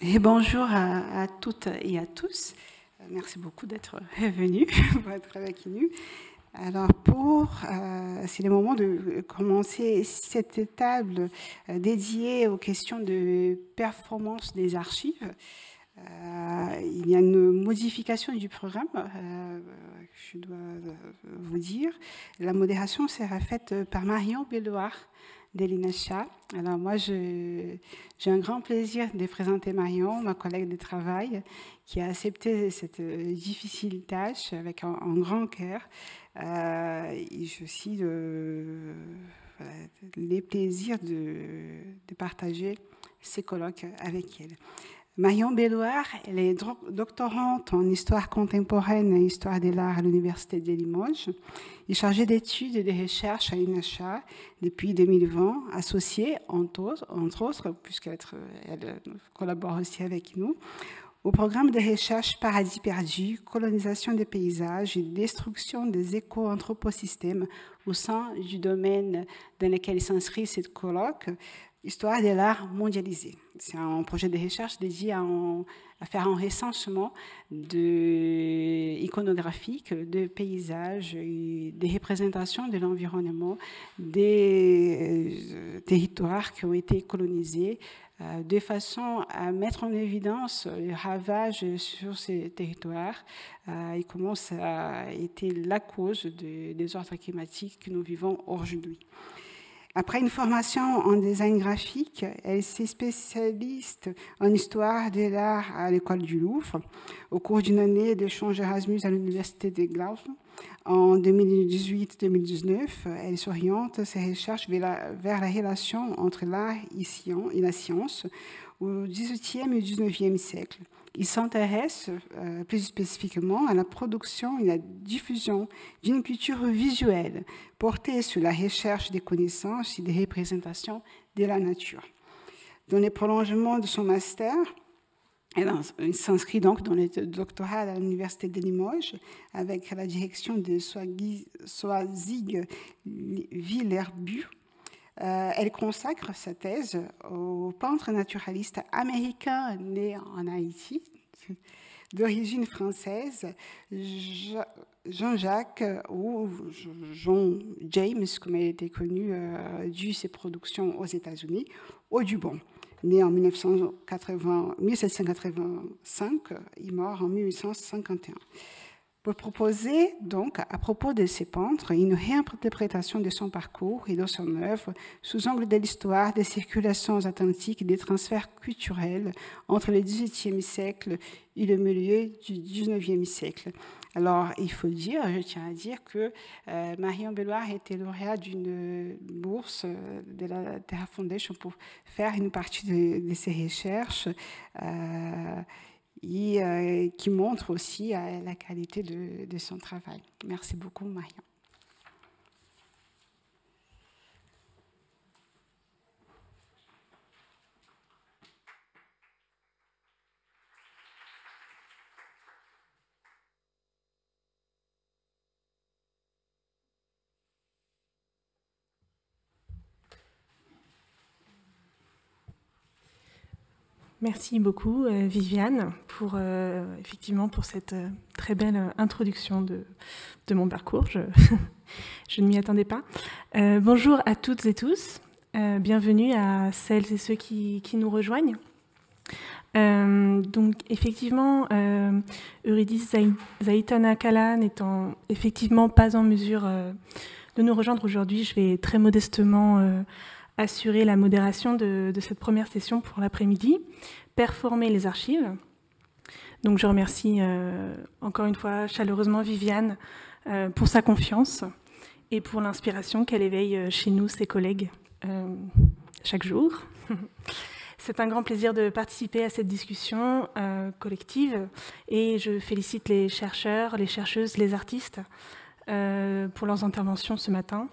Et bonjour à toutes et à tous. Merci beaucoup d'être venus pour être avec nous. Alors, c'est le moment de commencer cette table dédiée aux questions de performance des archives. Il y a une modification du programme, je dois vous dire. La modération sera faite par Marion Belloir de l'INACHA. Alors moi, j'ai un grand plaisir de présenter Marion, ma collègue de travail, qui a accepté cette difficile tâche avec un grand cœur. Et j'ai aussi les plaisirs de partager ces colloques avec elle. Marion Belloir, elle est doctorante en histoire contemporaine et histoire de l'art à l'Université de Limoges. Elle est chargée d'études et de recherche à l'INACHA depuis 2020, associée, entre autres, puisqu'elle collabore aussi avec nous, au programme de recherche Paradis perdu, colonisation des paysages et destruction des éco-anthroposystèmes au sein du domaine dans lequel s'inscrit cette colloque, Histoire de l'art mondialisé. C'est un projet de recherche dédié à faire un recensement iconographique de paysages et des représentations de l'environnement des territoires qui ont été colonisés de façon à mettre en évidence les ravages sur ces territoires et comment ça a été la cause des désordres climatiques que nous vivons aujourd'hui. Après une formation en design graphique, elle s'est spécialiste en histoire de l'art à l'école du Louvre. Au cours d'une année d'échange Erasmus à l'université de Glasgow, en 2018-2019, elle s'oriente ses recherches vers la relation entre l'art et la science au XVIIIe et XIXe siècle. Il s'intéresse plus spécifiquement à la production et la diffusion d'une culture visuelle portée sur la recherche des connaissances et des représentations de la nature. Dans le prolongement de son master, elle s'inscrit donc dans le doctorat à l'Université de Limoges avec la direction de Soazig Villerbu. Elle consacre sa thèse au peintre naturaliste américain né en Haïti, d'origine française, Jean-Jacques ou Jean James, comme il était connu, dû ses productions aux États-Unis, Audubon, né en 1785, il mort en 1851. Pour proposer, donc, à propos de ces peintres, une réinterprétation de son parcours et de son œuvre sous angle de l'histoire des circulations atlantiques et des transferts culturels entre le XVIIIe siècle et le milieu du XIXe siècle. Alors, il faut dire, je tiens à dire que Marion Belloir était lauréate d'une bourse de la Terra Foundation pour faire une partie de ses recherches et qui montre aussi la qualité de son travail. Merci beaucoup, Marion. Merci beaucoup, Viviane, effectivement pour cette très belle introduction de mon parcours. Je ne m'y attendais pas. Bonjour à toutes et tous. Bienvenue à celles et ceux qui nous rejoignent. Donc, effectivement, Eurydice Zaitana-Kala n'étant effectivement pas en mesure de nous rejoindre aujourd'hui, je vais très modestement assurer la modération de cette première session pour l'après-midi, performer les archives. Donc je remercie encore une fois chaleureusement Viviane pour sa confiance et pour l'inspiration qu'elle éveille chez nous, ses collègues, chaque jour. C'est un grand plaisir de participer à cette discussion collective et je félicite les chercheurs, les chercheuses, les artistes pour leurs interventions ce matin.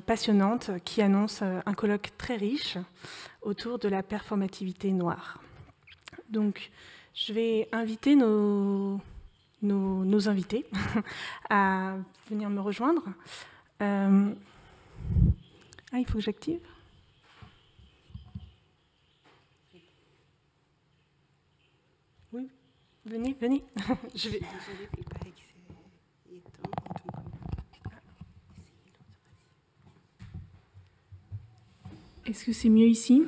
Passionnante qui annonce un colloque très riche autour de la performativité noire. Donc, je vais inviter nos invités à venir me rejoindre. Il faut que j'active. Oui, venez, venez. Je vais. Désolée, il paraît que c'est éteint. Est-ce que c'est mieux ici?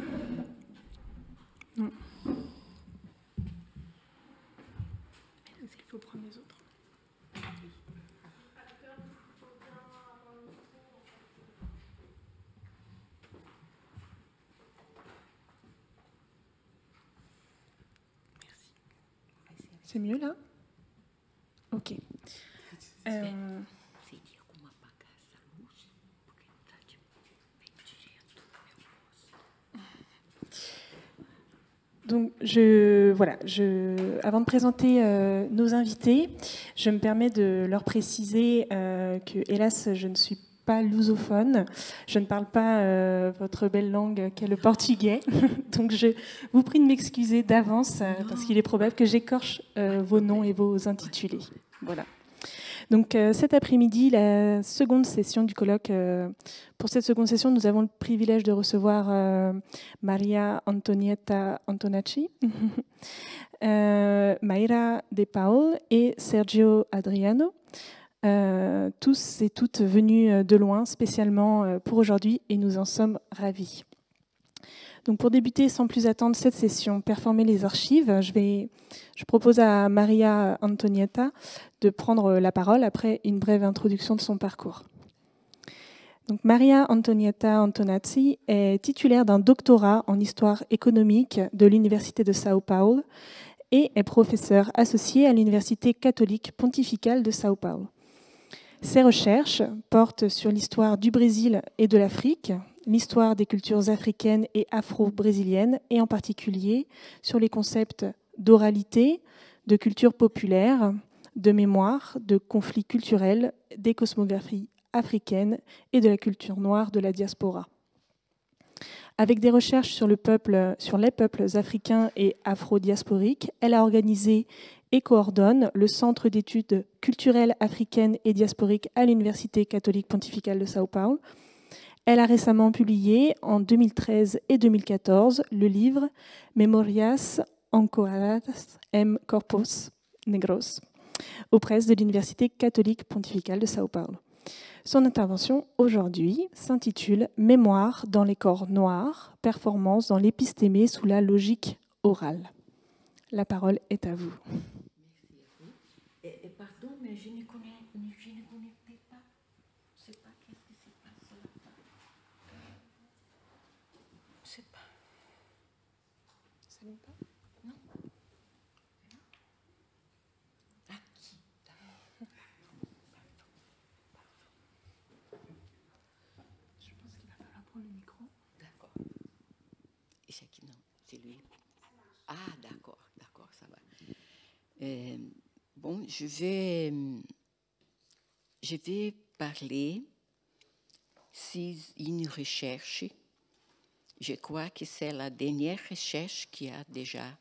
Non. Est-ce qu'il faut prendre les autres? C'est mieux là? Ok. Donc, avant de présenter nos invités, je me permets de leur préciser que, hélas, je ne suis pas lusophone. Je ne parle pas votre belle langue qu'est le portugais. Donc, je vous prie de m'excuser d'avance parce qu'il est probable que j'écorche vos noms et vos intitulés. Voilà. Donc cet après-midi, la seconde session du colloque. Pour cette seconde session, nous avons le privilège de recevoir Maria Antonietta Antonacci, Mayra De Paul et Sergio Adriano, tous et toutes venus de loin spécialement pour aujourd'hui, et nous en sommes ravis. Donc pour débuter sans plus attendre cette session, performer les archives, je propose à Maria Antonietta de prendre la parole après une brève introduction de son parcours. Donc Maria Antonietta Antonacci est titulaire d'un doctorat en histoire économique de l'Université de São Paulo et est professeure associée à l'Université catholique pontificale de São Paulo. Ses recherches portent sur l'histoire du Brésil et de l'Afrique, l'histoire des cultures africaines et afro-brésiliennes, et en particulier sur les concepts d'oralité, de culture populaire, de mémoire, de conflits culturels, des cosmographies africaines et de la culture noire de la diaspora. Avec des recherches sur les peuples africains et afro-diasporiques, elle a organisé et coordonne le Centre d'études culturelles africaines et diasporiques à l'Université catholique pontificale de São Paulo. Elle a récemment publié, en 2013 et 2014, le livre « Memorias Ancoradas em Corpos Negros » aux presses de l'Université catholique pontificale de São Paulo. Son intervention aujourd'hui s'intitule « Mémoire dans les corps noirs, performance dans l'épistémé sous la logique orale ». La parole est à vous. Pardon, mais je ne connais pas. Je ne sais pas qu'est-ce qui se passe là-bas. Je ne sais pas. Ça ne pas? Non. Ah, qui? Je pense qu'il va falloir prendre le micro. D'accord. Et c'est qui? Non, c'est lui. Ah, d'accord, ça va. Bon, je vais parler d'une recherche. Je crois que c'est la dernière recherche qui a déjà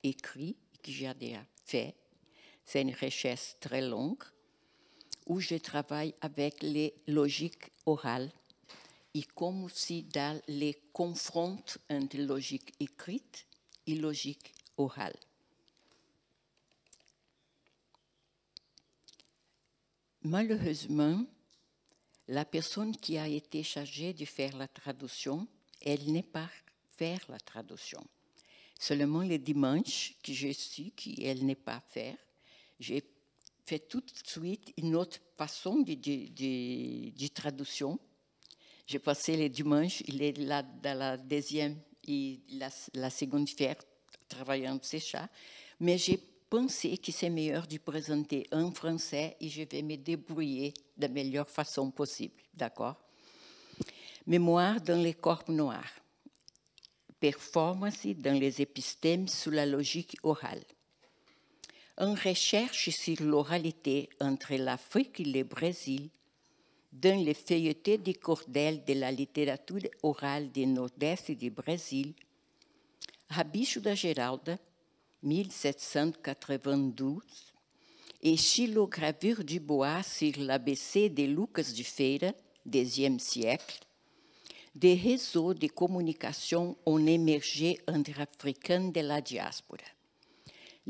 écrit, que j'ai déjà fait. C'est une recherche très longue où je travaille avec les logiques orales et comme si dans les confrontes entre logique écrite et logique orale. Malheureusement, la personne qui a été chargée de faire la traduction, elle n'est pas faire la traduction. Seulement le dimanche que je suis, qu'elle n'est pas faire, j'ai fait tout de suite une autre façon de traduction. J'ai passé le dimanche, il est là dans la deuxième et la seconde faire travaillant sur ça, mais j'ai pensé que c'est meilleur de présenter en français et je vais me débrouiller de la meilleure façon possible, d'accord? Mémoire dans les corps noirs. Performance dans les épistémes sous la logique orale. Une recherche sur l'oralité entre l'Afrique et le Brésil dans les feuilletés des cordels de la littérature orale du nord-est du Brésil, Rabicho da Geralda, 1792, et xilogravure du bois sur l'ABC de Lucas de Feira, Xe siècle, des réseaux de communication ont émergé entre Africains de la diaspora.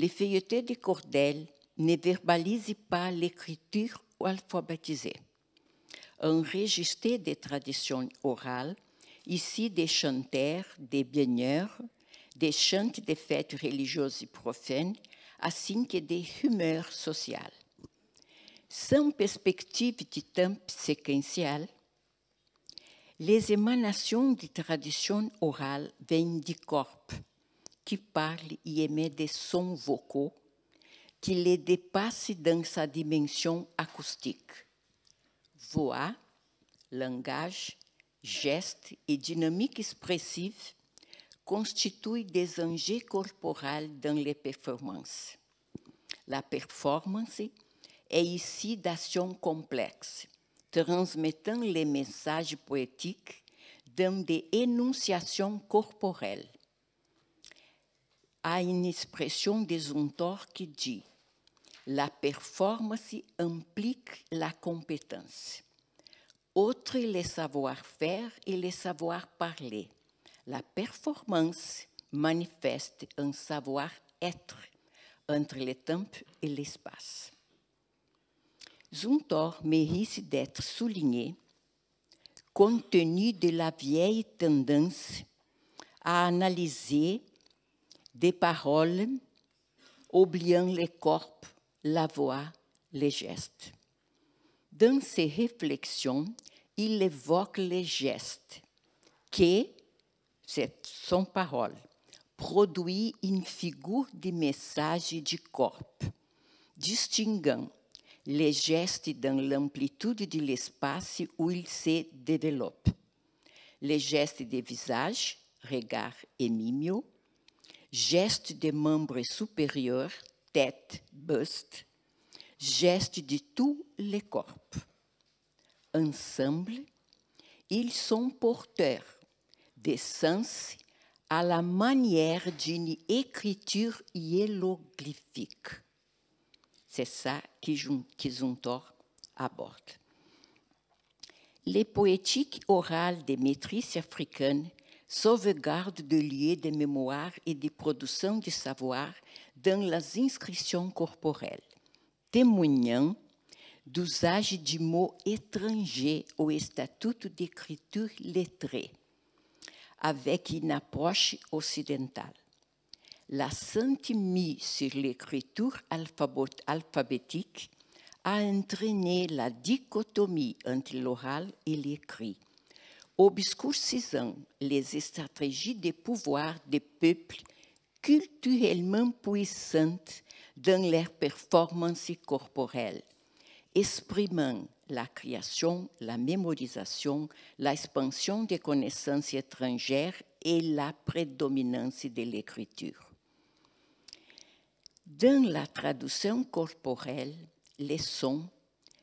les feuilletons de cordel ne verbalisent pas l'écriture alphabétisée. Un registre des traditions orales, ici des chanteurs, des baigneurs, des chants de fêtes religieuses et profanes, ainsi que des humeurs sociales. Sans perspective du temps séquentiel, les émanations de traditions orales viennent du corps, qui parle et émet des sons vocaux qui les dépassent dans sa dimension acoustique. Voix, langage, gestes et dynamique expressive constituent des enjeux corporels dans les performances. La performance est ici d'action complexe, transmettant les messages poétiques dans des énonciations corporelles. À une expression de Zumthor qui dit « La performance implique la compétence. Outre le savoir-faire et le savoir-parler, la performance manifeste un savoir-être entre le temps et l'espace. » Zumthor mérite d'être souligné compte tenu de la vieille tendance à analyser des paroles oubliant le corps, la voix, les gestes. Dans ses réflexions, il évoque les gestes qui, c'est son parole, produit une figure de message du corps, distinguant les gestes dans l'amplitude de l'espace où ils se développent. Les gestes des visages, regard et mimio, gestes des membres supérieurs, tête, buste, gestes de tout le corps. Ensemble, ils sont porteurs de sens à la manière d'une écriture hiéroglyphique. C'est ça que Zumthor aborde. Les poétiques orales des maîtrises africaines sauvegardent des lieux de mémoire et de production de savoir dans les inscriptions corporelles, témoignant d'usage du mot étranger au statut d'écriture lettrée, avec une approche occidentale. L'accent mis sur l'écriture alphabétique a entraîné la dichotomie entre l'oral et l'écrit, obscurcissant les stratégies de pouvoir des peuples culturellement puissantes dans leurs performances corporelles, exprimant la création, la mémorisation, l'expansion des connaissances étrangères et la prédominance de l'écriture. Dans la traduction corporelle, les sons,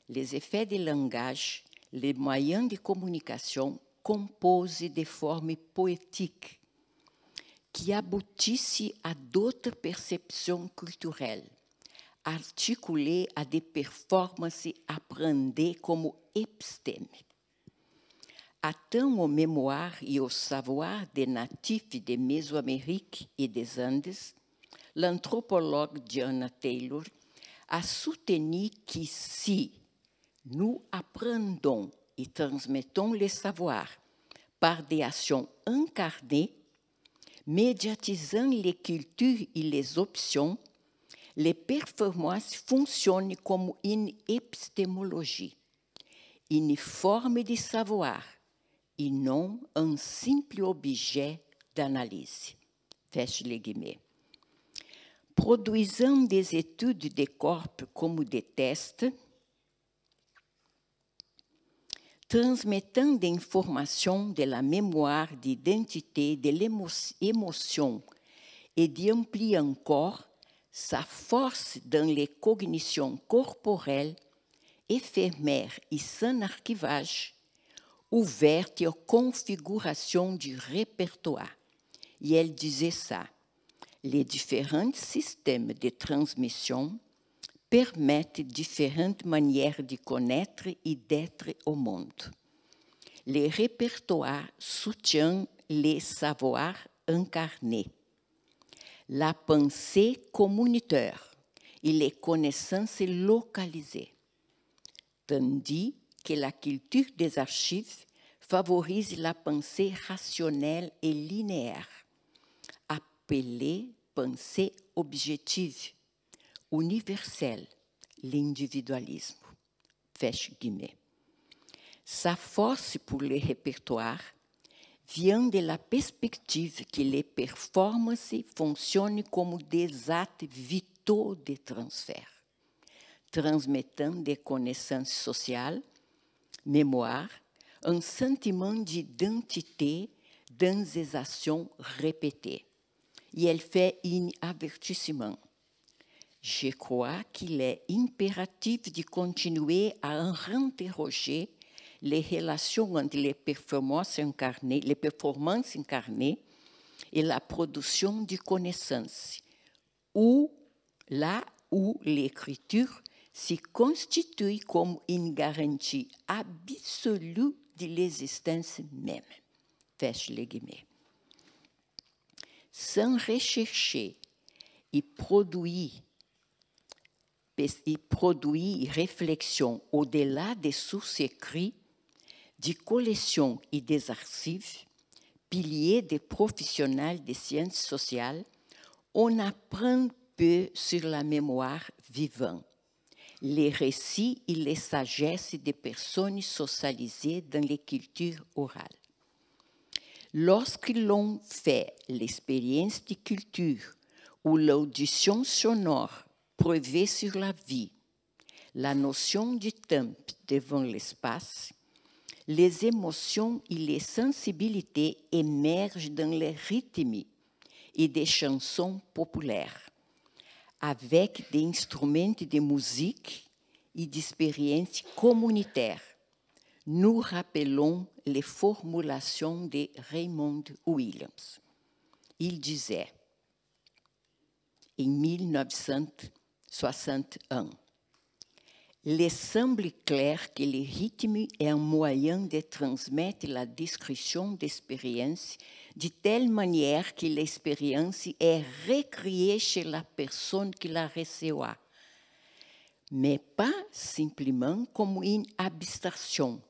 les effets de langage, les moyens de communication composent des formes poétiques qui aboutissent à d'autres perceptions culturelles, articulées à des performances appréhendées comme épistèmes. Atteint aux mémoires et au savoir des natifs de Mésoamérique et des Andes, l'anthropologue Diana Taylor a soutenu que si nous apprenons et transmettons les savoirs par des actions incarnées, médiatisant les cultures et les options, les performances fonctionnent comme une épistémologie, une forme de savoir et non un simple objet d'analyse. Ferme les guillemets. Produisant des études des corps comme des tests, transmettant des informations de la mémoire, d'identité, de l'émotion et d'amplier encore sa force dans les cognitions corporelles, éphémères et sans archivage, ouvertes aux configurations du répertoire. Et elle disait ça. Les différents systèmes de transmission permettent différentes manières de connaître et d'être au monde. Les répertoires soutiennent les savoirs incarnés. la pensée communautaire et les connaissances localisées, tandis que la culture des archives favorise la pensée rationnelle et linéaire, appelée pensée objective, universelle, l'individualisme. Feche guillemets. Sa force pour le répertoire vient de la perspective que les performances fonctionnent comme des actes vitaux de transfert, transmettant des connaissances sociales, mémoire, un sentiment d'identité dans des actions répétées. Et elle fait un avertissement. Je crois qu'il est impératif de continuer à réinterroger les relations entre les performances incarnées et la production de connaissances, là où l'écriture se constitue comme une garantie absolue de l'existence même. Feche les guillemets. Sans rechercher et produire réflexion au-delà des sources écrites, des collections et des archives, piliers des professionnels des sciences sociales, on apprend peu sur la mémoire vivante, les récits et les sagesses des personnes socialisées dans les cultures orales. Lorsque l'on fait l'expérience de culture ou l'audition sonore preuve sur la vie, la notion du temps devant l'espace, les émotions et les sensibilités émergent dans les rythmes et des chansons populaires, avec des instruments de musique et d'expériences communautaires. Nous rappelons les formulations de Raymond Williams. Il disait, en 1961, il semble clair que le rythme est un moyen de transmettre la description d'expérience de telle manière que l'expérience est recréée chez la personne qui la recevra, mais pas simplement comme une abstraction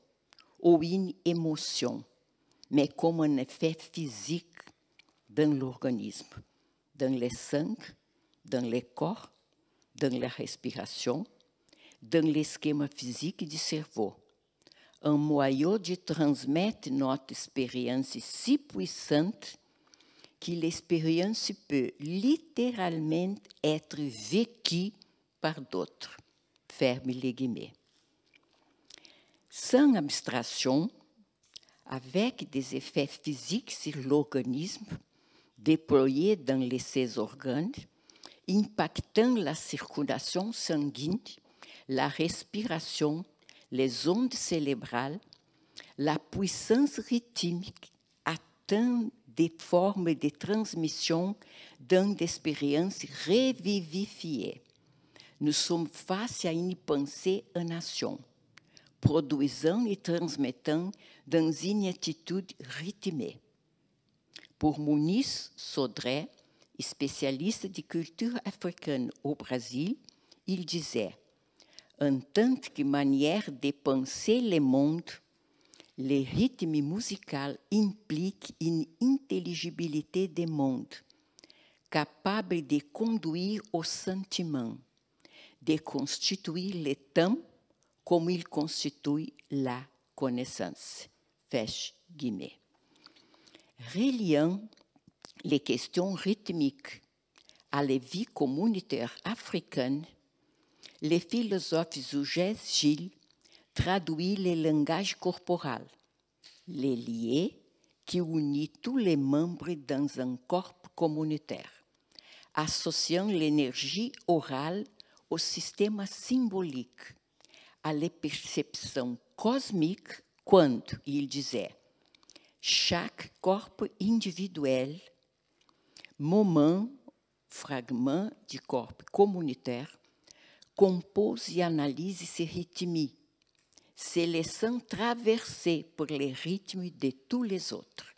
ou une émotion, mais comme un effet physique dans l'organisme, dans le sang, dans le corps, dans la respiration, dans le schéma physique du cerveau. Un moyen de transmettre notre expérience si puissante que l'expérience peut littéralement être vécue par d'autres. Ferme les guillemets. Sans abstraction, avec des effets physiques sur l'organisme, déployés dans ces organes, impactant la circulation sanguine, la respiration, les ondes cérébrales, la puissance rythmique atteint des formes de transmission dans des expériences revivifiées. Nous sommes face à une pensée en action, produisant et transmettant dans une attitude rythmée. Pour Muniz Sodré, spécialiste de culture africaine au Brésil, il disait « En tant que manière de penser le monde, le rythme musical implique une intelligibilité du monde, capable de conduire au sentiment, de constituer le temps comme il constitue la connaissance. » Feche guillemets. Reliant les questions rythmiques à la vie communautaire africaine, le philosophe Zugès Gilles traduit le langage corporel, les liens qui unissent tous les membres dans un corps communautaire, associant l'énergie orale au système symbolique, à la perception cosmique quand, il disait, chaque corps individuel, moment, fragment du corps communautaire, compose et analyse ces rythmes, se laissant traverser par les rythmes de tous les autres.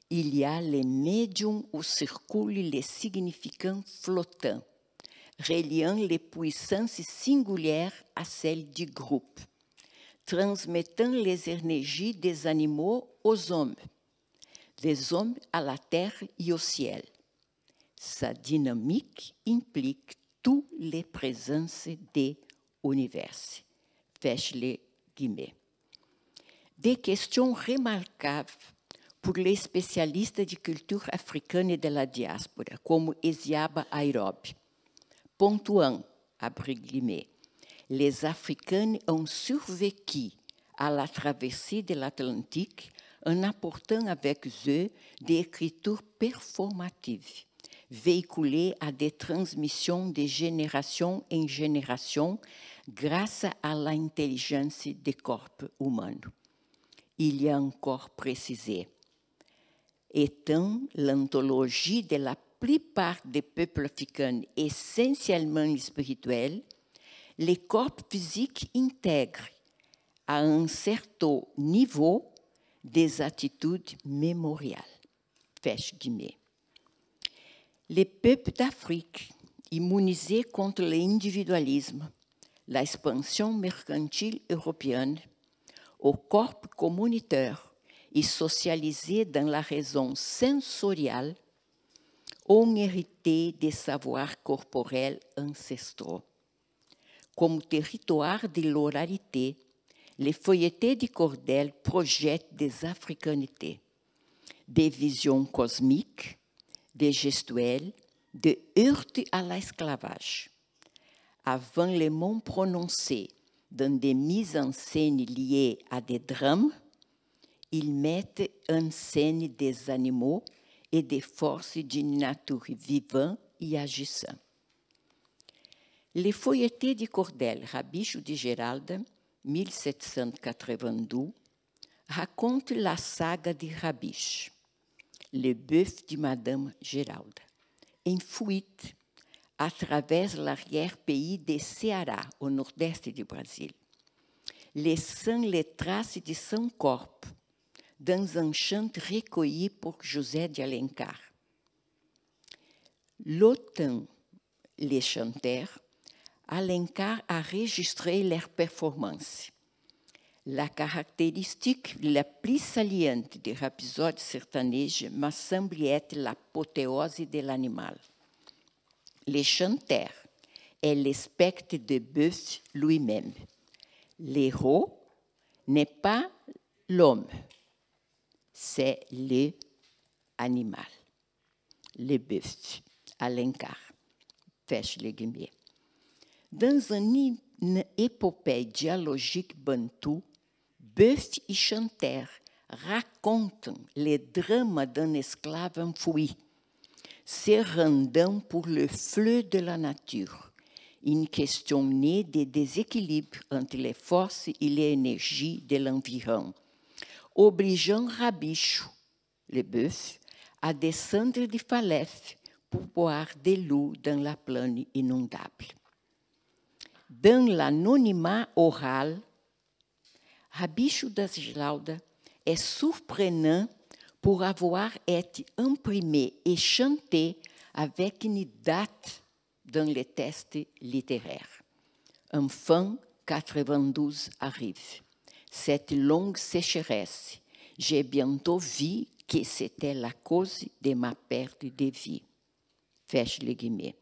il y a les médiums où circulent les significants flottants, reliant les puissances singulières à celles du groupe, transmettant les énergies des animaux aux hommes, des hommes à la terre et au ciel. Sa dynamique implique toutes les présences des univers. Feche les guillemets. Des questions remarquables pour les spécialistes de culture africaine et de la diaspora, comme Esiaba Airob, pontuant, abre guillemets, les Africains ont survécu à la traversée de l'Atlantique en apportant avec eux des écritures performatives, véhiculées à des transmissions de génération en génération grâce à l'intelligence des corps humains. Il y a encore précisé, étant l'anthologie de la plupart des peuples africains essentiellement spirituels, les corps physiques intègrent à un certain niveau des attitudes mémoriales. Feche guillemets. Les peuples d'Afrique, immunisés contre l'individualisme, l'expansion mercantile européenne, au corps communautaire et socialisés dans la raison sensorielle, ont hérité des savoirs corporels ancestraux. Comme territoire de l'oralité, les feuilletés du cordel projettent des africanités, des visions cosmiques, des gestuels, de heurts à l'esclavage. Avant les mots prononcés dans des mises en scène liées à des drames, ils mettent en scène des animaux et des forces d'une nature vivante et agissante. Les feuilletés du cordel Rabicho de Geralda, 1782, racontent la saga de Rabicho, le bœuf de Madame Geralda, en fuite à travers l'arrière-pays de Ceará, au nord-est du Brésil, laissant les traces de son corps dans un chant recueilli pour José de Alencar. L'automne, les chanteurs, Alencar a enregistré leurs performances. La caractéristique la plus saliente du épisode sertanejo me semble être l'apothéose de l'animal. Les chanteurs et le spectre de bœuf lui-même. L'héros n'est pas l'homme, c'est l'animal, le bœuf, Alencar. Feche les guillemets. Dans une épopée dialogique bantou, bœuf et chanteur racontent les drames d'un esclave enfoui, se rendant pour le fleu de la nature, une question née des déséquilibres entre les forces et les énergies de l'environ, obligeant Rabicho, le bœuf, à descendre du falaises pour boire de l'eau dans la plaine inondable. Dans l'anonymat oral, Rabicho da Geralda est surprenant pour avoir été imprimé et chanté avec une date dans les tests littéraires. Enfin, 92 arrive. Cette longue sécheresse, j'ai bientôt vu que c'était la cause de ma perte de vie. Feche les guillemets.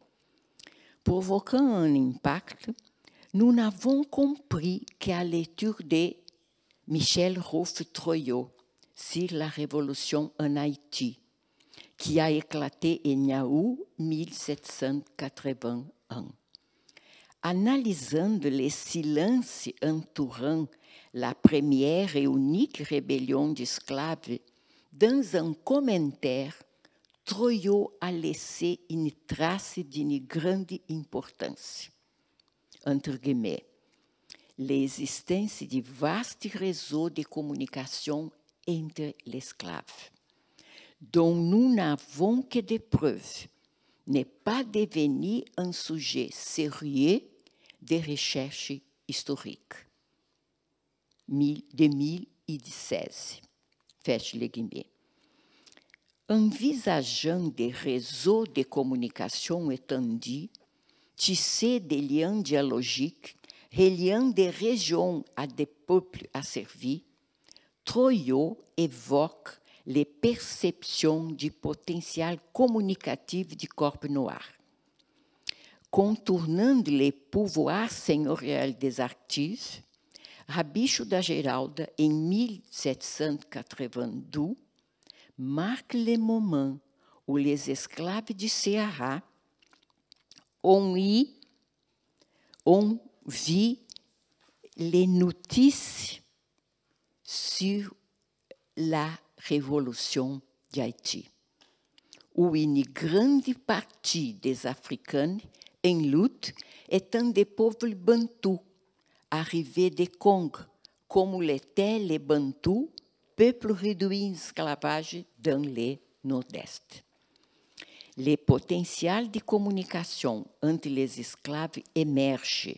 Provoquant un impact, nous n'avons compris qu'à la lecture de Michel Rolfe-Troyot sur la révolution en Haïti, qui a éclaté en août 1781. Analysant les silences entourant la première et unique rébellion d'esclaves, dans un commentaire, Troyot a laissé une trace d'une grande importance. Entre guillemets, l'existence de vastes réseaux de communication entre les esclaves, dont nous n'avons que des preuves, n'est pas devenu un sujet sérieux de recherche historique. 2016. Feche les guillemets. envisageant des réseaux de communication étendus, tissés des liens dialogiques, reliant des régions à des peuples asservis, Troyot évoque les perceptions du potentiel communicatif du corps noir. Contournant les pouvoirs seigneuriels des artistes, Rabicho da Geralda, en 1782, marque le moment où les esclaves du Ceará ont vu les notices sur la révolution d'Haïti, où une grande partie des Africains en lutte étant des peuples bantous arrivés des Congo, comme l'étaient les bantous, peuple réduit en esclavage dans le Nord-Est. Le potentiel de communication entre les esclaves émerge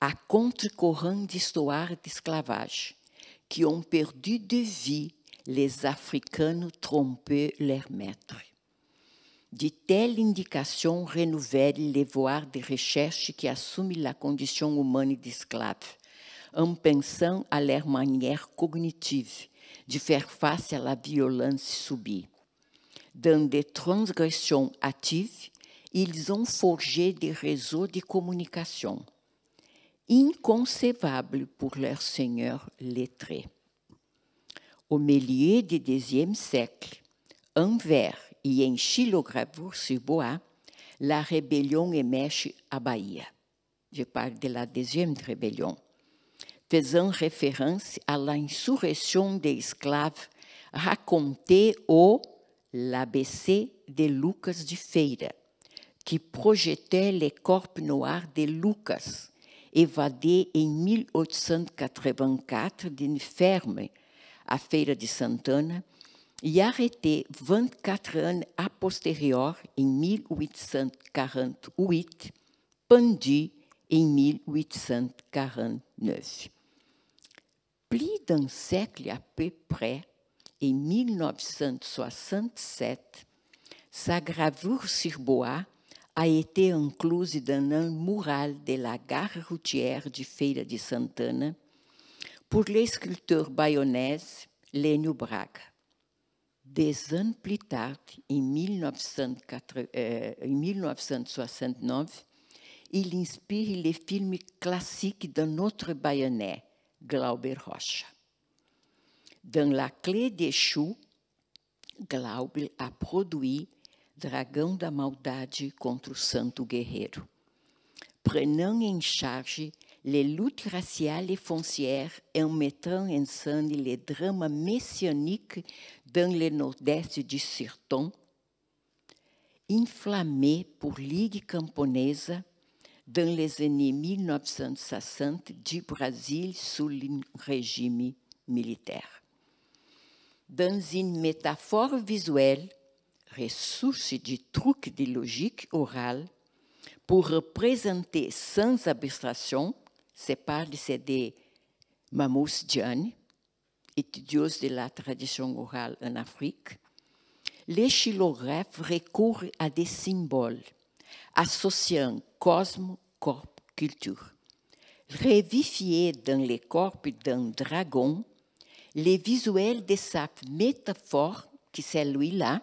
à contre-courant d'histoires d'esclavage qui ont perdu de vue les Africains trompés leurs maîtres. De telles indications renouvellent les voies de recherche qui assument la condition humaine d'esclaves, en pensant à leur manière cognitive de faire face à la violence subie. Dans des transgressions hâtives, ils ont forgé des réseaux de communication inconcevables pour leurs seigneurs lettrés. Au milieu du XIe siècle, en vers et en xilogravure sur bois, la rébellion émerge à Bahia. Je parle de la deuxième rébellion, faisant référence à l'insurrection des esclaves racontée au l'ABC de Lucas de Feira, qui projetait les corps noirs de Lucas, évadé en 1884 d'une ferme à Feira de Santana et arrêté 24 ans a posteriori, en 1848, pendu en 1849. Plus d'un siècle à peu près, en 1967, sa gravure sur bois a été incluse dans un mural de la gare routière de Feira de Santana pour le sculpteur bayonnaise Lênio Braga. Des ans plus tard, en 1969, il inspire les films classiques d'un autre bayonnais, Glauber Rocha. Dans La Clé des Choux, Glauber a produit Dragão da Maldade contre o Santo Guerreiro, prenant en charge les luttes raciales et foncières et en mettant en scène les drames messianiques dans le nord-est du Sertão, inflammé pour Ligue camponesa dans les années 1960 du Brésil sous le régime militaire. Dans une métaphore visuelle, ressource du truc de logique orale, pour représenter sans abstraction, c'est de Mamous Diagne, étudieuse de la tradition orale en Afrique, les xylographes recourent à des symboles associant cosme, corps, culture. Revifiés dans les corps d'un dragon, les visuels de cette métaphore, qui est celui-là,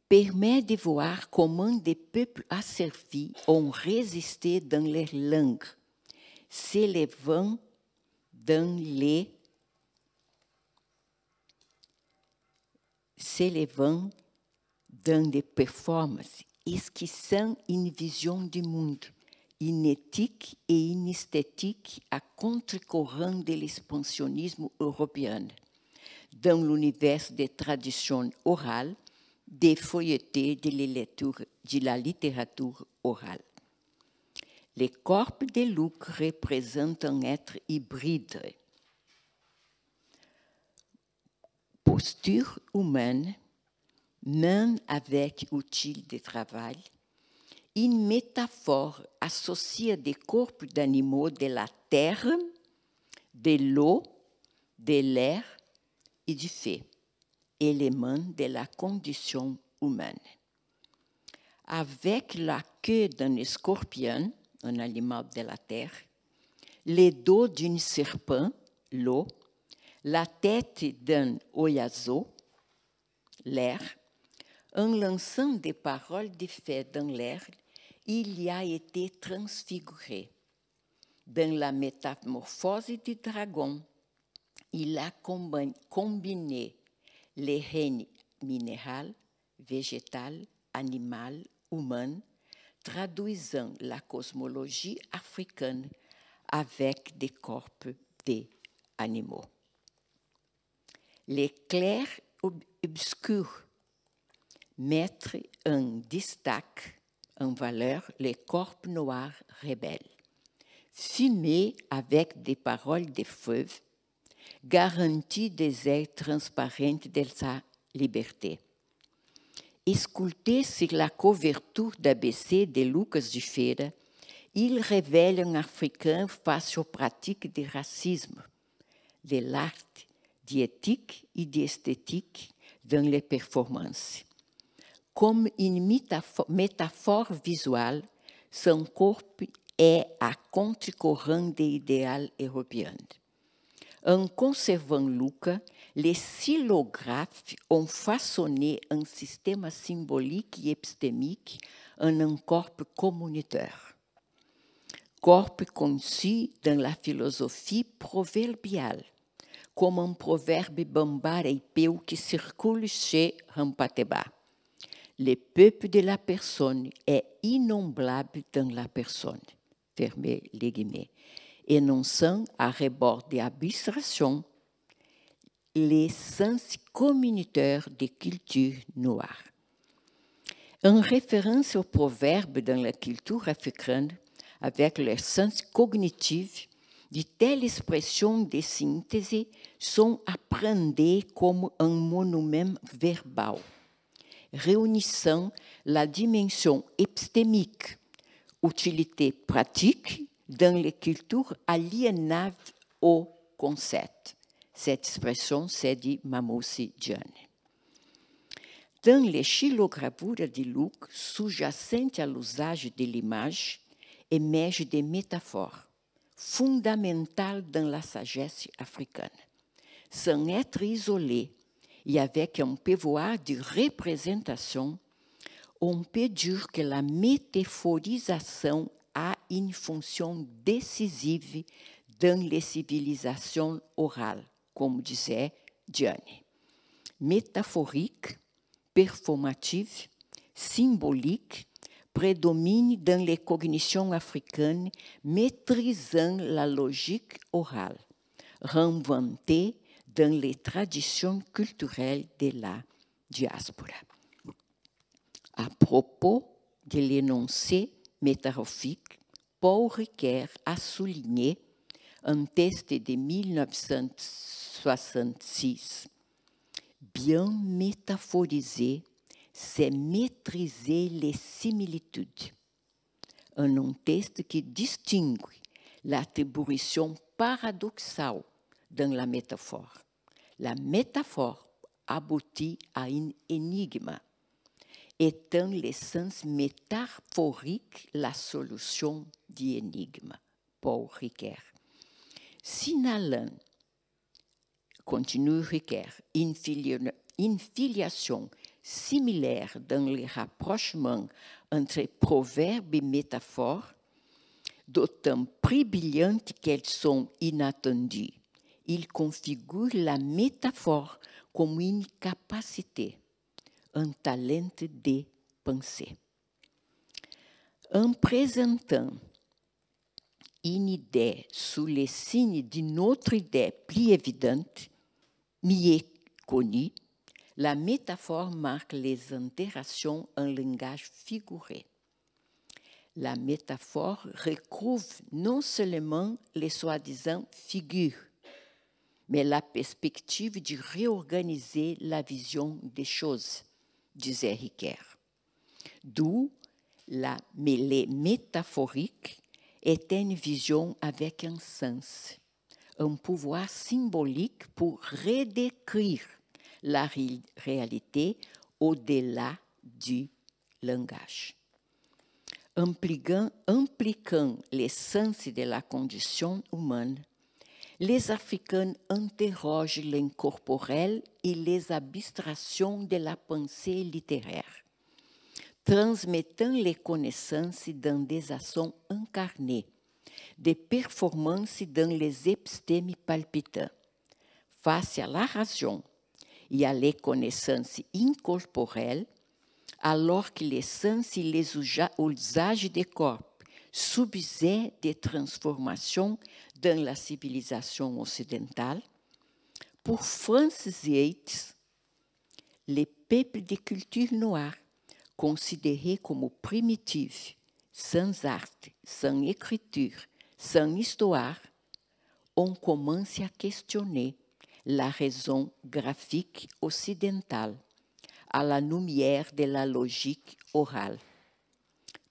permet de voir comment des peuples asservis ont résisté dans leur langue, s'élevant dans des performances, esquissant une vision du monde, une éthique et une esthétique à contre-courant de l'expansionnisme européen, dans l'univers des traditions orales, des feuilletés de la littérature orale. Les corps de Luc représentent un être hybride. Posture humaine, main avec outils de travail, une métaphore associée à des corps d'animaux de la terre, de l'eau, de l'air et du feu, éléments de la condition humaine. Avec la queue d'un scorpion, un animal de la terre, le dos d'un serpent, l'eau, la tête d'un oiseau, l'air, en lançant des paroles de fée dans l'air, il y a été transfiguré. Dans la métamorphose du dragon, il a combiné les règnes minéral, végétal, animal, humain, traduisant la cosmologie africaine avec des corps d'animaux. Les clairs obscurs mettent en distinct en valeur les corps noirs rebelles, fumés avec des paroles de feu, garantie des ailes transparentes de sa liberté. Sculpté sur la couverture d'ABC de Lucas de Feira, il révèle un Africain face aux pratiques du racisme, de l'art, d'éthique et d'esthétique dans les performances. Comme une métaphore visuelle, son corps est à contre-courant des idéaux européens. En conservant Lucas, les xylographes ont façonné un système symbolique et épistémique en un corps communautaire. Corps conçu dans la philosophie proverbiale, comme un proverbe bambara et peu qui circule chez Rampateba. Le peuple de la personne est innombrable dans la personne. Fermez les guillemets. Énonçant à rebord de l'abstraction les sens communautaires des cultures noires. En référence aux proverbes dans la culture africaine, avec leur sens cognitif, de telles expressions de synthèse sont appréhendées comme un monument verbal, réunissant la dimension épistémique, utilité pratique dans les cultures aliénables au concept. Cette expression, c'est de Mamoussi John. Dans les xylogravures de Luc, sous-jacentes à l'usage de l'image, émergent des métaphores fondamentales dans la sagesse africaine. Sans être isolées et avec un pouvoir de représentation, on peut dire que la métaphorisation a une fonction décisive dans les civilisations orales, comme disait Gianni. Métaphorique, performative, symbolique, prédomine dans les cognitions africaines, maîtrisant la logique orale, réinventée dans les traditions culturelles de la diaspora. À propos de l'énoncé métaphorique, Paul Ricoeur a souligné un texte de 1966. Bien métaphoriser, c'est maîtriser les similitudes. Un texte qui distingue l'attribution paradoxale dans la métaphore. La métaphore aboutit à un énigme, étant le sens métaphorique la solution du énigme. Paul Ricoeur. Signalant, continue Ricoeur, une filiation similaire dans les rapprochements entre proverbes et métaphores, d'autant plus brillantes qu'elles sont inattendues. Il configure la métaphore comme une capacité, un talent de penser. En présentant une idée sous les signes d'une autre idée plus évidente, mieux connue, la métaphore marque les interactions en langage figuré. La métaphore recouvre non seulement les soi-disant figures, mais la perspective de réorganiser la vision des choses, disait Ricoeur. D'où la mêlée métaphorique était une vision avec un sens, un pouvoir symbolique pour redécrire la réalité au-delà du langage. Impliquant l'essence de la condition humaine, les Africains interrogent l'incorporel et les abstractions de la pensée littéraire, transmettant les connaissances dans des actions incarnées, des performances dans les épistèmes palpitants, face à la raison et à les connaissances incorporelles, alors que les sens et les usages des corps subissaient des transformations dans la civilisation occidentale. Pour Francis Yates, les peuples de culture noire, considérés comme primitifs, sans art, sans écriture, sans histoire, on commence à questionner la raison graphique occidentale à la lumière de la logique orale,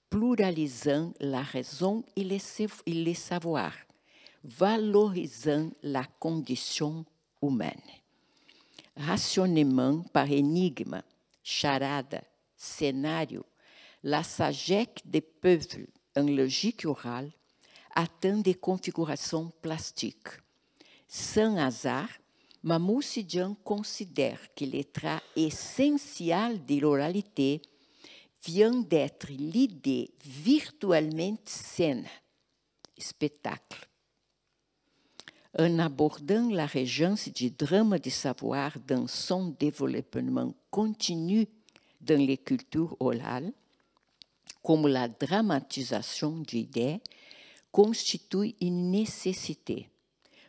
pluralisant la raison et les savoirs, valorisant la condition humaine. Rationnement par énigme, charade, scénario, la sagesse des peuples en logique orale atteint des configurations plastiques. Sans hasard, Mamoussy Dieng considère que le trait essentiel de l'oralité vient d'être l'idée virtuellement saine, spectacle. En abordant la régence du drame du savoir dans son développement continu dans les cultures orales, comme la dramatisation d'idées, constitue une nécessité,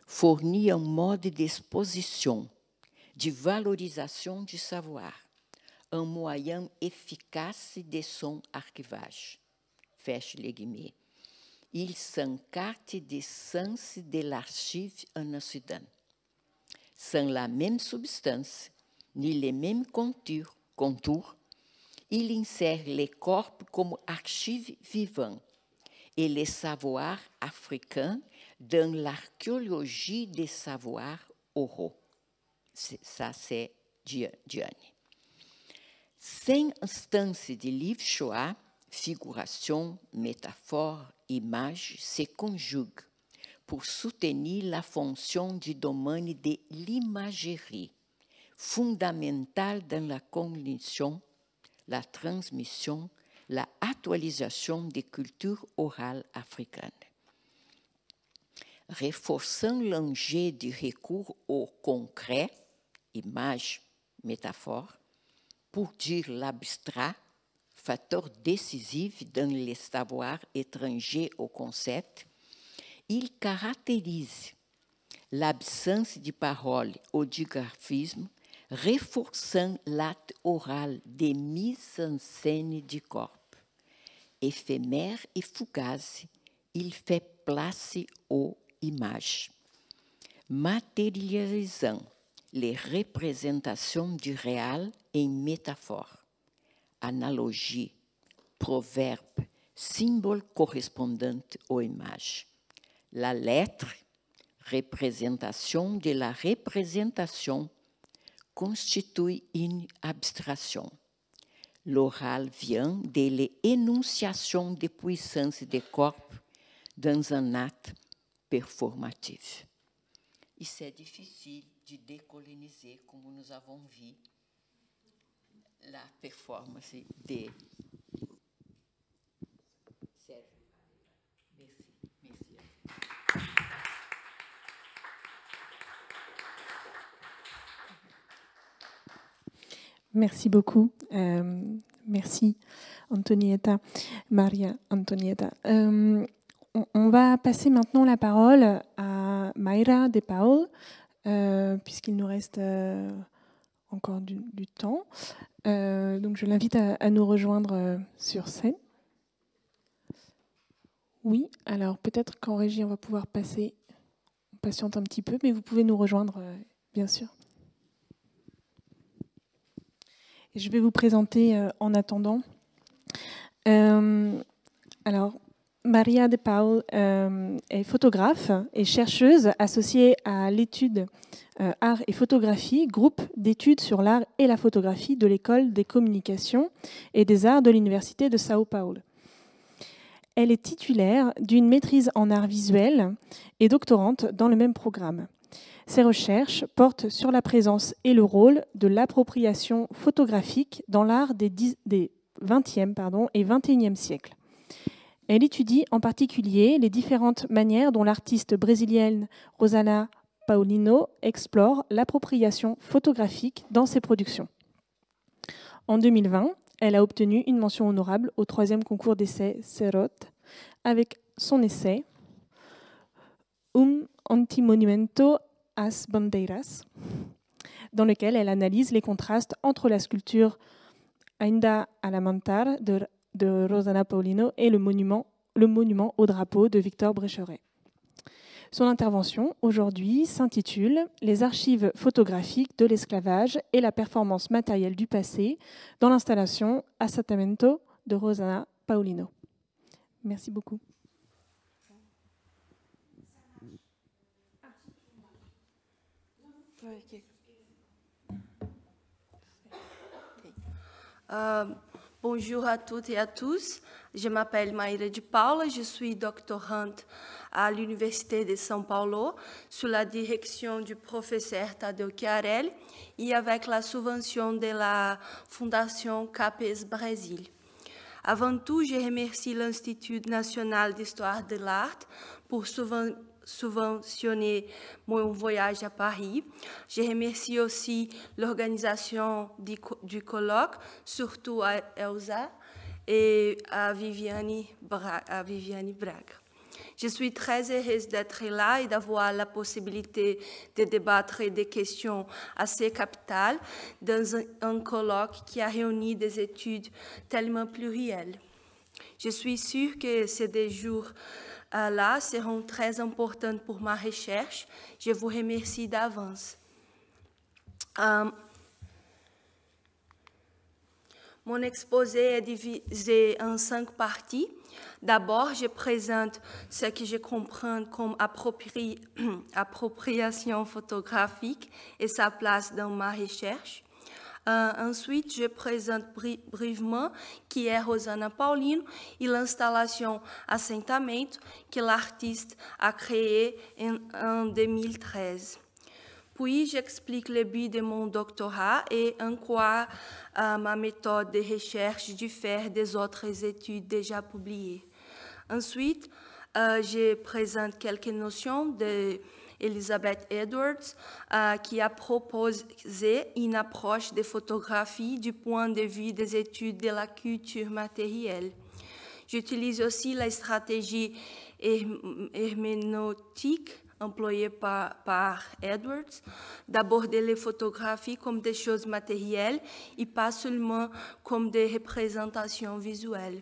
fournit un mode d'exposition, de valorisation du savoir, un moyen efficace de son archivage. Feche les guillemets. Il s'encarte des sens de l'archive en Occident. Sans la même substance, ni les mêmes contours, il insère les corps comme archives vivantes et les savoirs africains dans l'archéologie des savoirs oraux. Ça, c'est Diagne. 5 instances du livre Shoah, figuration, métaphore, image, se conjuguent pour soutenir la fonction du domaine de l'imagerie, fondamentale dans la cognition, la transmission, la actualisation des cultures orales africaines. Renforçant l'enjeu du recours au concret, image, métaphore, pour dire l'abstrait, facteur décisif dans les savoirs étrangers au concept, il caractérise l'absence de parole ou du graphisme, renforçant l'acte oral des mises en scène du corps. Éphémère et fugace, il fait place aux images, matérialisant les représentations du réel en métaphore, analogie, proverbe, symbole correspondant aux images. La lettre, représentation de la représentation, constitue une abstraction. L'oral vient de l'énonciation des puissances des corps dans un acte performatif. Et c'est difficile de décoloniser, comme nous avons vu, la performance des... Merci. Merci beaucoup. Merci, Antonietta, Maria Antonietta. On va passer maintenant la parole à Mayra De Paul, puisqu'il nous reste encore du temps. Donc je l'invite à nous rejoindre sur scène. Oui, alors peut-être qu'en régie, on va pouvoir passer. On patiente un petit peu, mais vous pouvez nous rejoindre, bien sûr. Et je vais vous présenter en attendant. Alors, Maria de Paul est photographe et chercheuse associée à l'étude Art et photographie, groupe d'études sur l'art et la photographie de l'École des communications et des arts de l'Université de São Paulo. Elle est titulaire d'une maîtrise en arts visuels et doctorante dans le même programme. Ses recherches portent sur la présence et le rôle de l'appropriation photographique dans l'art des 20e et 21e siècles. Elle étudie en particulier les différentes manières dont l'artiste brésilienne Rosana Paulino explore l'appropriation photographique dans ses productions. En 2020, elle a obtenu une mention honorable au 3e concours d'essai Cerot avec son essai Antimonumento às Bandeiras, dans lequel elle analyse les contrastes entre la sculpture Ainda a lamentar de Rosana Paulino et le monument au drapeau de Victor Brecheret. Son intervention aujourd'hui s'intitule « Les archives photographiques de l'esclavage et la performance matérielle du passé dans l'installation Assentamento de Rosana Paulino ». Merci beaucoup. Bonjour à toutes et à tous. Je m'appelle Maíra de Paula, je suis doctorante à l'Université de São Paulo sous la direction du professeur Tadeu Chiarelli et avec la subvention de la Fondation CAPES Brésil. Avant tout, je remercie l'Institut national d'histoire de l'art pour subventionner mon voyage à Paris. Je remercie aussi l'organisation du colloque, surtout à Elsa et à Viviane Braga. Je suis très heureuse d'être là et d'avoir la possibilité de débattre des questions assez capitales dans un colloque qui a réuni des études tellement plurielles. Je suis sûre que ces 2 jours-là seront très importants pour ma recherche. Je vous remercie d'avance. Mon exposé est divisé en 5 parties. D'abord, je présente ce que je comprends comme appropriation photographique et sa place dans ma recherche. Ensuite, je présente brièvement qui est Rosana Paulino et l'installation Assentamento que l'artiste a créée en 2013. Puis, j'explique le but de mon doctorat et en quoi ma méthode de recherche diffère des autres études déjà publiées. Ensuite, je présente quelques notions d'Elizabeth Edwards qui a proposé une approche de photographie du point de vue des études de la culture matérielle. J'utilise aussi la stratégie herméneutique employée par Edwards, d'aborder les photographies comme des choses matérielles et pas seulement comme des représentations visuelles.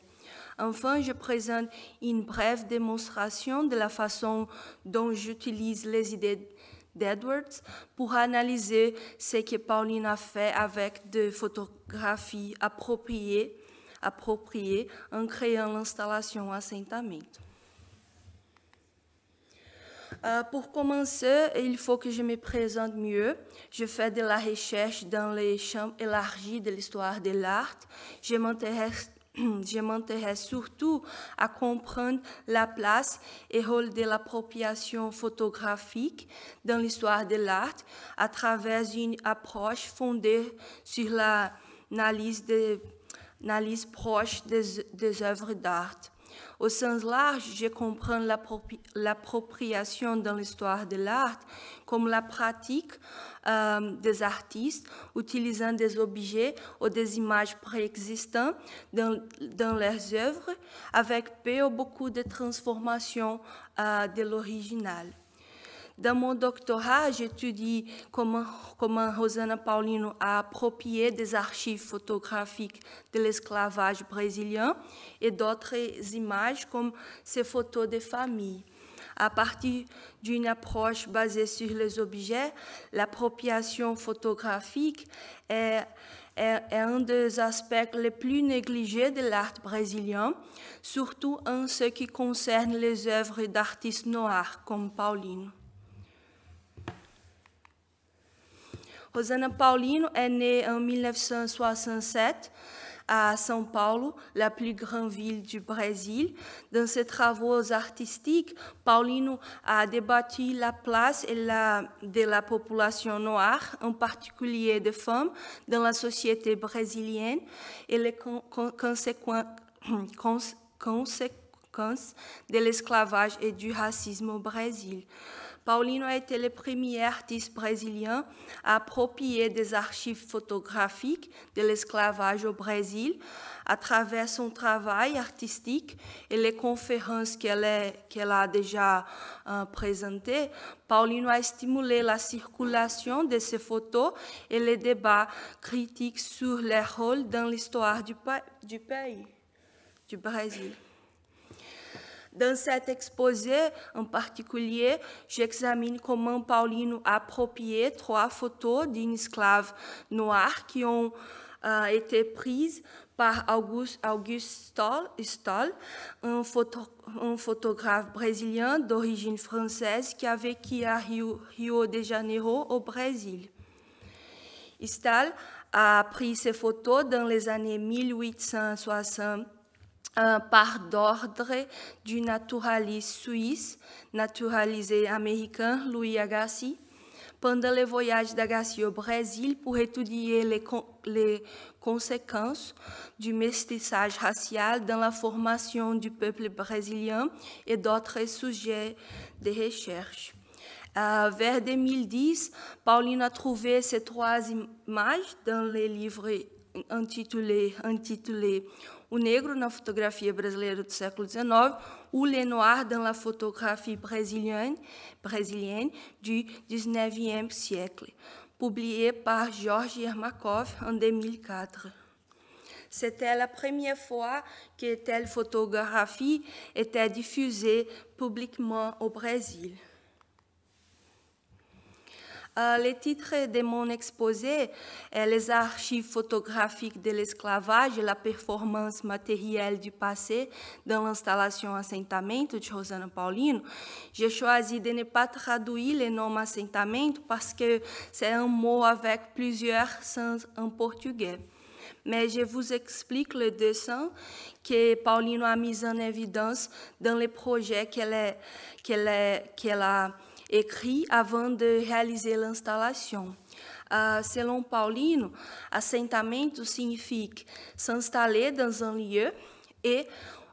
Enfin, je présente une brève démonstration de la façon dont j'utilise les idées d'Edwards pour analyser ce que Pauline a fait avec des photographies appropriées en créant l'installation Assentamento. Pour commencer, il faut que je me présente mieux. Je fais de la recherche dans les champs élargis de l'histoire de l'art. Je m'intéresse surtout à comprendre la place et rôle de l'appropriation photographique dans l'histoire de l'art à travers une approche fondée sur l'analyse proche des œuvres d'art. Au sens large, je comprends l'appropriation dans l'histoire de l'art comme la pratique des artistes utilisant des objets ou des images préexistantes dans leurs œuvres avec peu ou beaucoup de transformations de l'original. Dans mon doctorat, j'étudie comment Rosana Paulino a approprié des archives photographiques de l'esclavage brésilien et d'autres images comme ces photos de famille. À partir d'une approche basée sur les objets, l'appropriation photographique est un des aspects les plus négligés de l'art brésilien, surtout en ce qui concerne les œuvres d'artistes noirs comme Paulino. Rosana Paulino est née en 1967 à São Paulo, la plus grande ville du Brésil. Dans ses travaux artistiques, Paulino a débattu la place de la population noire, en particulier des femmes, dans la société brésilienne et les conséquences de l'esclavage et du racisme au Brésil. Paulino a été le premier artiste brésilien à approprier des archives photographiques de l'esclavage au Brésil. À travers son travail artistique et les conférences qu'elle a déjà présentées, Paulino a stimulé la circulation de ces photos et les débats critiques sur leur rôle dans l'histoire du pays, du Brésil. Dans cet exposé en particulier, j'examine comment Paulino a approprié 3 photos d'une esclave noire qui ont été prises par Auguste Stoll, un photographe brésilien d'origine française qui a vécu à Rio de Janeiro, au Brésil. Stoll a pris ces photos dans les années 1860 par d'ordre du naturaliste suisse, naturalisé américain Louis Agassiz, pendant le voyage d'Agassiz au Brésil pour étudier les conséquences du métissage racial dans la formation du peuple brésilien et d'autres sujets de recherche. Vers 2010, Paulino a trouvé ces 3 images dans le livre intitulé O Negro na Fotografia Brasileira do Século XIX ou Le Noir dans la photographie brésilienne du XIXe siècle, publié par Georges Yermakov en 2004. C'était la première fois que telle photographie était diffusée publiquement au Brésil. Le titre de mon exposé est « Les archives photographiques de l'esclavage et la performance matérielle du passé dans l'installation Assentamento de Rosana Paulino ». J'ai choisi de ne pas traduire le nom assentamento parce que c'est un mot avec plusieurs sens en portugais. Mais je vous explique le dessin que Paulino a mis en évidence dans les projets qu'elle a écrit avant de réaliser l'installation. Selon Paulino, assentamento signifie s'installer dans un lieu et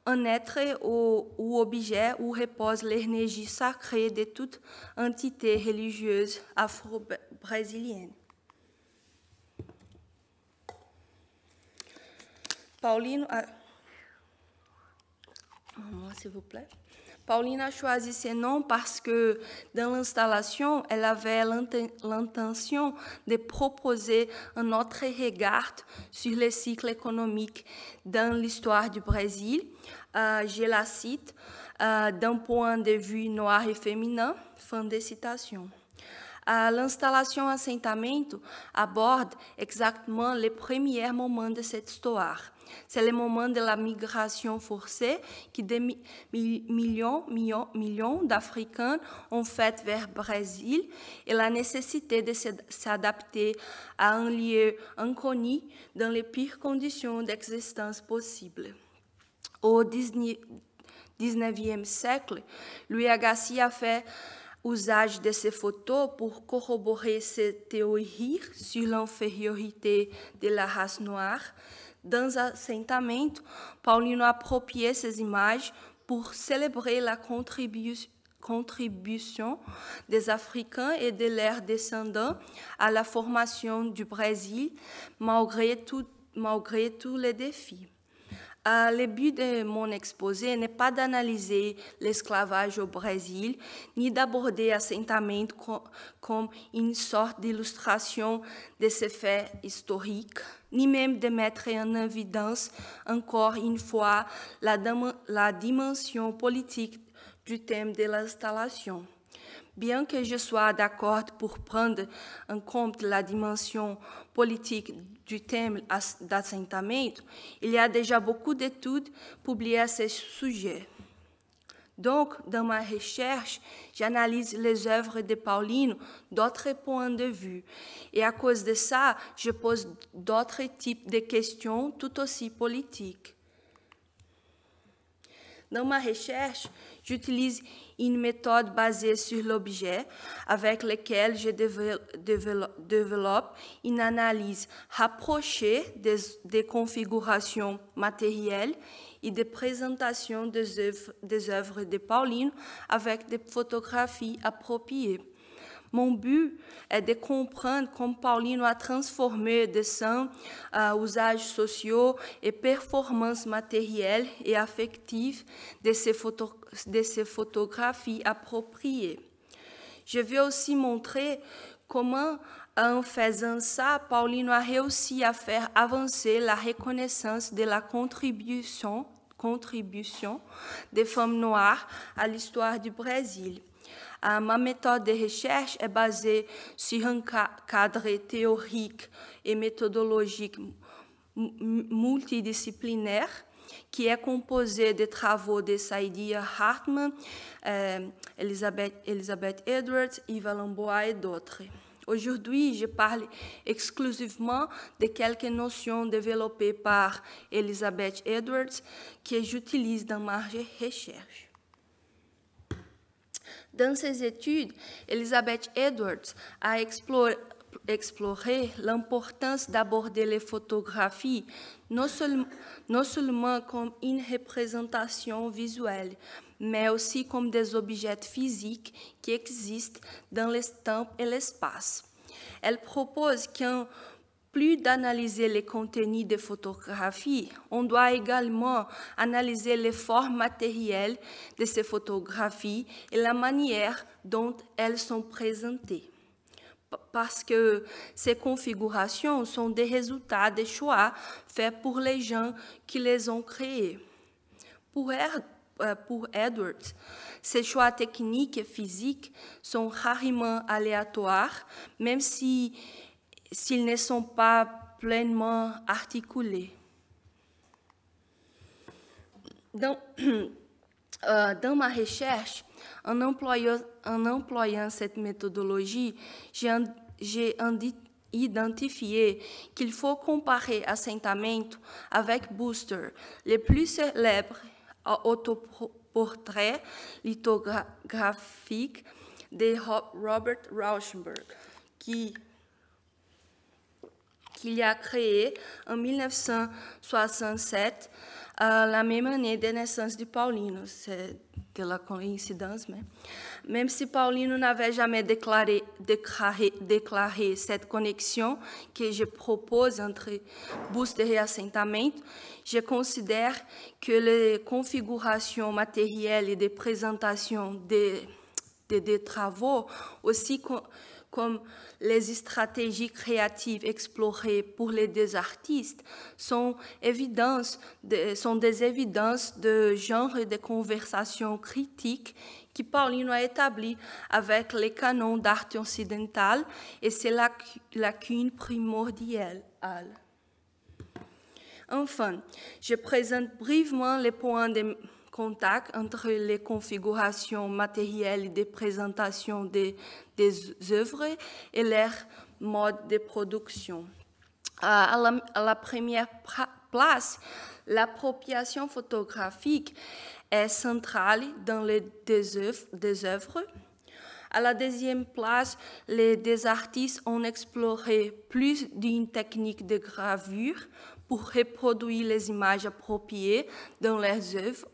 un être ou objet où repose l'énergie sacrée de toute entité religieuse afro-brésilienne. Paulino s'il vous plaît. Paulino a choisi ce nom parce que dans l'installation, elle avait l'intention de proposer un autre regard sur le cycle économique dans l'histoire du Brésil. Je la cite, d'un point de vue noir et féminin, fin de citation. L'installation Assentamento aborde exactement les premiers moments de cette histoire. C'est le moment de la migration forcée que des millions d'Africains ont fait vers le Brésil et la nécessité de s'adapter à un lieu inconnu dans les pires conditions d'existence possibles. Au XIXe siècle, Louis Agassiz a fait usage de ces photos pour corroborer ses théories sur l'infériorité de la race noire. Dans Assentamento, Paulino a approprié ces images pour célébrer la contribution des Africains et de leurs descendants à la formation du Brésil, malgré tous les défis. Le but de mon exposé n'est pas d'analyser l'esclavage au Brésil, ni d'aborder Assentamento comme une sorte d'illustration de ces faits historiques, ni même de mettre en évidence encore une fois la dimension politique du thème de l'installation. Bien que je sois d'accord pour prendre en compte la dimension politique du thème d'assentamento, il y a déjà beaucoup d'études publiées à ce sujet. Donc, dans ma recherche, j'analyse les œuvres de Paulino d'autres points de vue. Et à cause de ça, je pose d'autres types de questions tout aussi politiques. Dans ma recherche, j'utilise une méthode basée sur l'objet avec laquelle je développe une analyse rapprochée des configurations matérielles et des présentations des œuvres de Paulino avec des photographies appropriées. Mon but est de comprendre comment Paulino a transformé dessins, usages sociaux et performances matérielles et affectives de ces photographies appropriées. Je vais aussi montrer comment, en faisant ça, Paulino a réussi à faire avancer la reconnaissance de la contribution des femmes noires à l'histoire du Brésil. Ma méthode de recherche est basée sur un cadre théorique et méthodologique multidisciplinaire qui est composé de travaux de Saidiya Hartman, Elizabeth Edwards, Eva Lamboa et d'autres. Aujourd'hui, je parle exclusivement de quelques notions développées par Elizabeth Edwards que j'utilise dans ma recherche. Dans ses études, Elizabeth Edwards a exploré l'importance d'aborder les photographies non seulement comme une représentation visuelle, mais aussi comme des objets physiques qui existent dans le temps et l'espace. Elle propose qu'en plus d'analyser les contenus des photographies, on doit également analyser les formes matérielles de ces photographies et la manière dont elles sont présentées. Parce que ces configurations sont des résultats des choix faits pour les gens qui les ont créées. Pour Edwards, ces choix techniques et physiques sont rarement aléatoires, même s'ils ne sont pas pleinement articulés. Dans ma recherche, en employant cette méthodologie, j'ai identifié qu'il faut comparer Assentamento avec Booster, le plus célèbre autoportrait lithographique de Robert Rauschenberg, qu'il a créé en 1967, la même année de naissance de Paulino. C'est de la coïncidence, mais même si Paulino n'avait jamais déclaré cette connexion que je propose entre Booster et Assentamento, je considère que les configurations matérielles et des présentations des travaux, aussi comme les stratégies créatives explorées pour les deux artistes, sont des évidences de genre de conversation critique que Paulino a établi avec les canons d'art occidental et ses lacunes primordiales. Enfin, je présente brièvement les points de contact entre les configurations matérielles de présentation des œuvres et leur mode de production. À la première place, l'appropriation photographique est centrale dans les deux œuvres. À la deuxième place, les deux artistes ont exploré plus d'une technique de gravure pour reproduire les images appropriées dans les œuvres.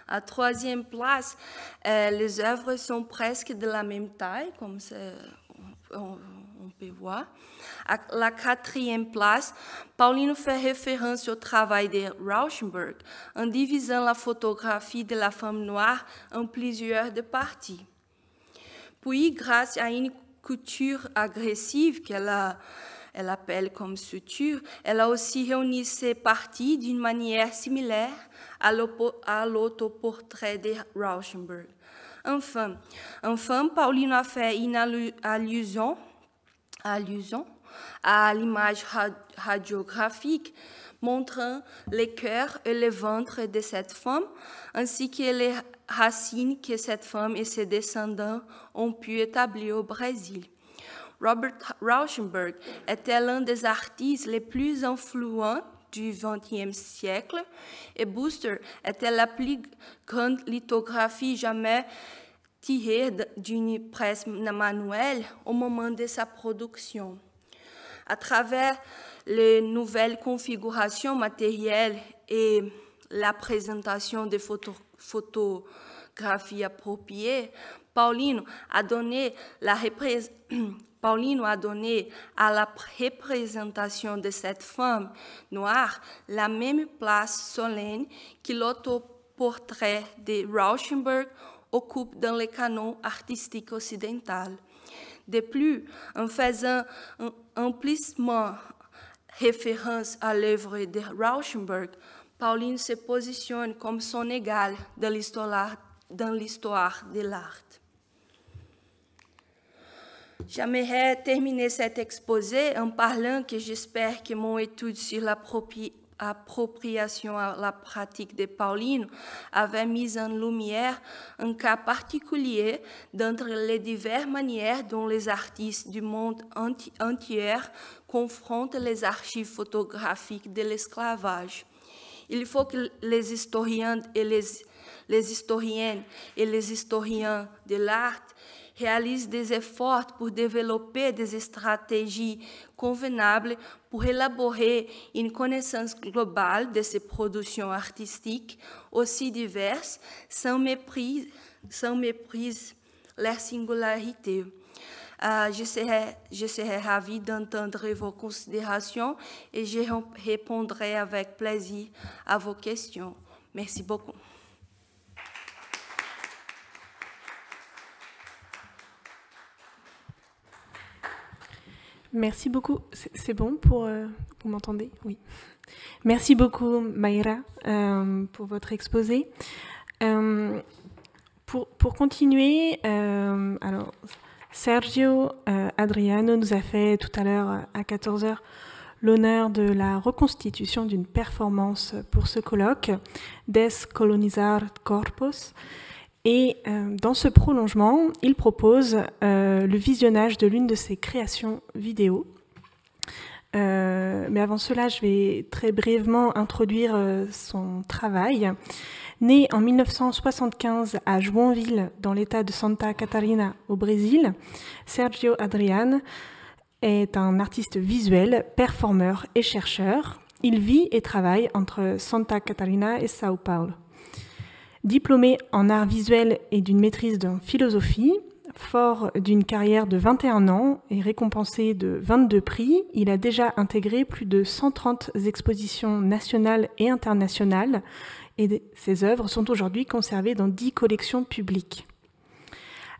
À troisième place, les œuvres sont presque de la même taille, comme on peut voir. À la quatrième place, Paulino fait référence au travail de Rauschenberg en divisant la photographie de la femme noire en plusieurs parties. Puis, grâce à une couture agressive qu'elle a elle appelle comme suture, elle a aussi réuni ces parties d'une manière similaire à l'autoportrait de Rauschenberg. Enfin, Paulino a fait une allusion à l'image radiographique montrant les cœurs et le ventre de cette femme, ainsi que les racines que cette femme et ses descendants ont pu établir au Brésil. Robert Rauschenberg était l'un des artistes les plus influents du XXe siècle et Booster était la plus grande lithographie jamais tirée d'une presse manuelle au moment de sa production. À travers les nouvelles configurations matérielles et la présentation des photographies appropriées, Paulino a donné à la représentation de cette femme noire la même place solennelle que l'autoportrait de Rauschenberg occupe dans le canon artistique occidental. De plus, en faisant implicitement référence à l'œuvre de Rauschenberg, Paulino se positionne comme son égal dans l'histoire de l'art. J'aimerais terminer cet exposé en parlant que j'espère que mon étude sur l'appropriation à la pratique de Paulino avait mis en lumière un cas particulier d'entre les diverses manières dont les artistes du monde entier confrontent les archives photographiques de l'esclavage. Il faut que les historiens et les historiennes et les historiens de l'art réalisent des efforts pour développer des stratégies convenables pour élaborer une connaissance globale de ces productions artistiques aussi diverses, sans mépriser leur singularité. Je serai ravie d'entendre vos considérations et je répondrai avec plaisir à vos questions. Merci beaucoup. Merci beaucoup. C'est bon pour... vous m'entendez? Oui. Merci beaucoup, Mayra, pour votre exposé. Pour continuer, alors, Sergio Adriano nous a fait tout à l'heure, à 14h, l'honneur de la reconstitution d'une performance pour ce colloque, Descolonizar Corpos. Et dans ce prolongement, il propose le visionnage de l'une de ses créations vidéo. Mais avant cela, je vais très brièvement introduire son travail. Né en 1975 à Joinville, dans l'état de Santa Catarina, au Brésil, Sergio Adriano est un artiste visuel, performeur et chercheur. Il vit et travaille entre Santa Catarina et São Paulo. Diplômé en arts visuels et d'une maîtrise en philosophie, fort d'une carrière de 21 ans et récompensé de 22 prix, il a déjà intégré plus de 130 expositions nationales et internationales et ses œuvres sont aujourd'hui conservées dans 10 collections publiques.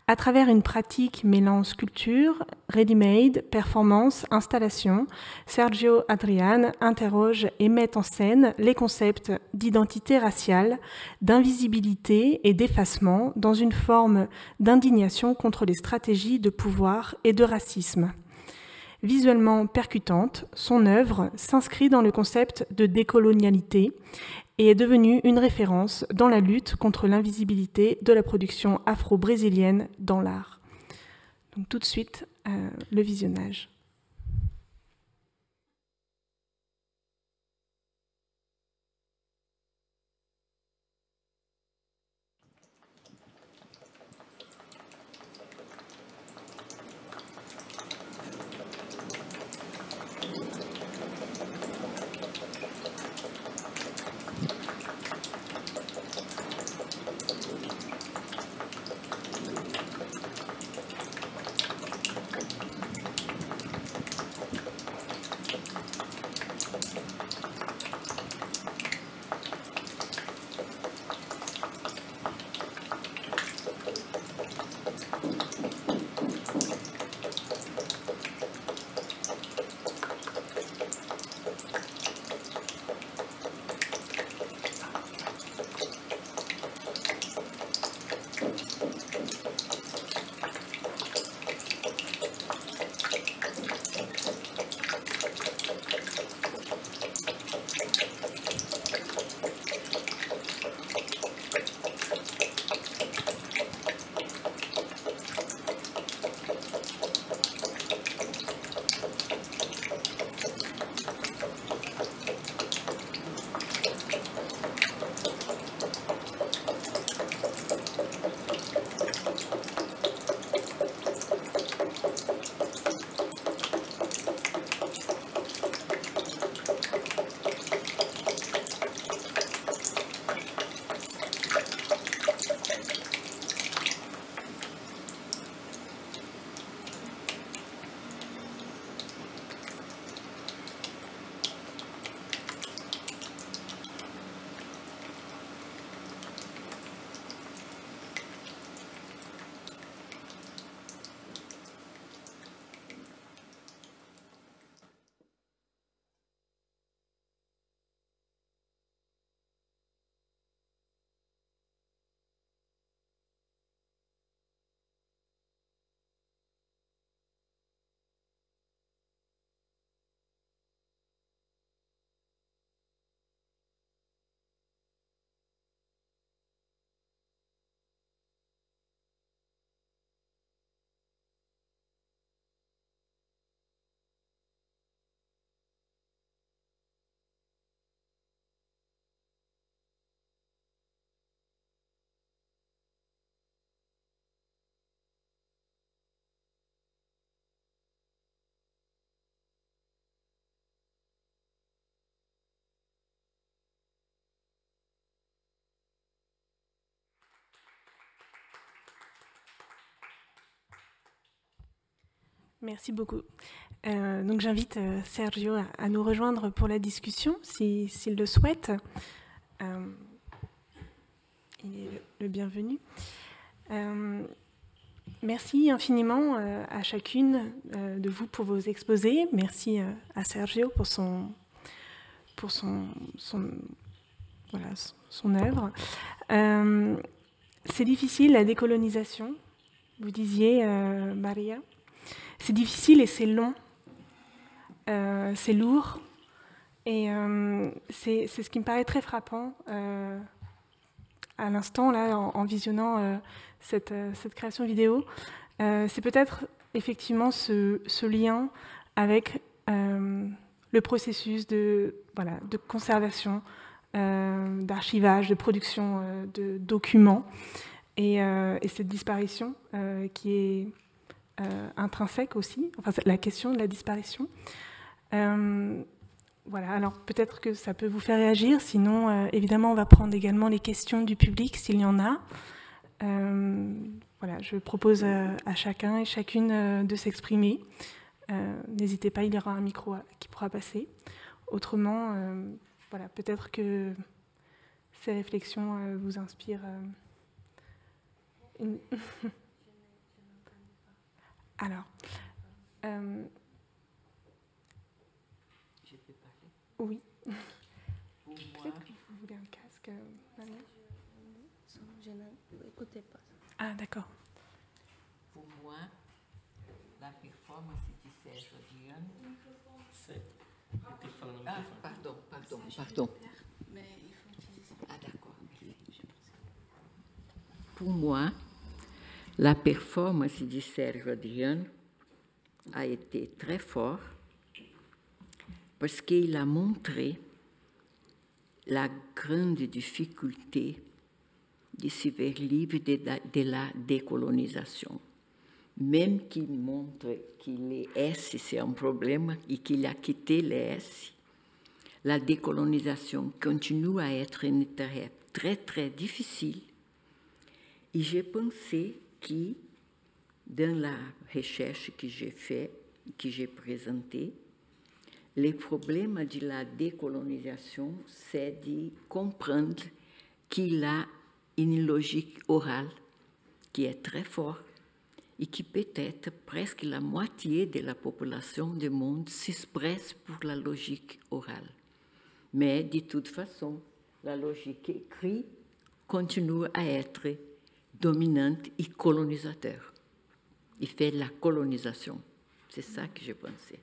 À travers une pratique mêlant sculpture, ready-made, performance, installation, Sergio Adriano interroge et met en scène les concepts d'identité raciale, d'invisibilité et d'effacement dans une forme d'indignation contre les stratégies de pouvoir et de racisme. Visuellement percutante, son œuvre s'inscrit dans le concept de décolonialité et est devenue une référence dans la lutte contre l'invisibilité de la production afro-brésilienne dans l'art. Donc tout de suite, le visionnage. Merci beaucoup. Donc j'invite Sergio à nous rejoindre pour la discussion, s'il le souhaite. Il est le bienvenu. Merci infiniment à chacune de vous pour vos exposés. Merci à Sergio pour son œuvre. C'est difficile, la décolonisation, vous disiez, Maria. C'est difficile et c'est long. C'est lourd. Et c'est ce qui me paraît très frappant à l'instant, là, en visionnant cette création vidéo. C'est peut-être effectivement ce lien avec le processus de conservation, d'archivage, de production de documents et cette disparition qui est intrinsèque aussi, enfin la question de la disparition. Voilà, alors peut-être que ça peut vous faire réagir, sinon évidemment on va prendre également les questions du public s'il y en a. Voilà, je propose à chacun et chacune de s'exprimer. N'hésitez pas, il y aura un micro qui pourra passer. Autrement, voilà, peut-être que ces réflexions vous inspirent. Alors, je peux parler. Oui. Pour moi, Peut-être que vous voulez un casque, Maria. Je n'écoutais pas. Ah, d'accord. Pour moi, la performance de Serge Odiane... Ah, pardon. Ah, d'accord. Pour moi, la performance de Serge Odiane a été très forte parce qu'il a montré la grande difficulté de se voir libre de la décolonisation. Même qu'il montre que les S, c'est un problème et qu'il a quitté les S, la décolonisation continue à être une tâche très, très difficile. Et j'ai pensé que, dans la recherche que j'ai faite, que j'ai présentée, le problème de la décolonisation, c'est de comprendre qu'il a une logique orale qui est très forte et qui peut-être presque la moitié de la population du monde s'expresse pour la logique orale. Mais de toute façon, la logique écrite continue à être dominante et colonisateur. Il fait la colonisation. C'est ça que je pensais.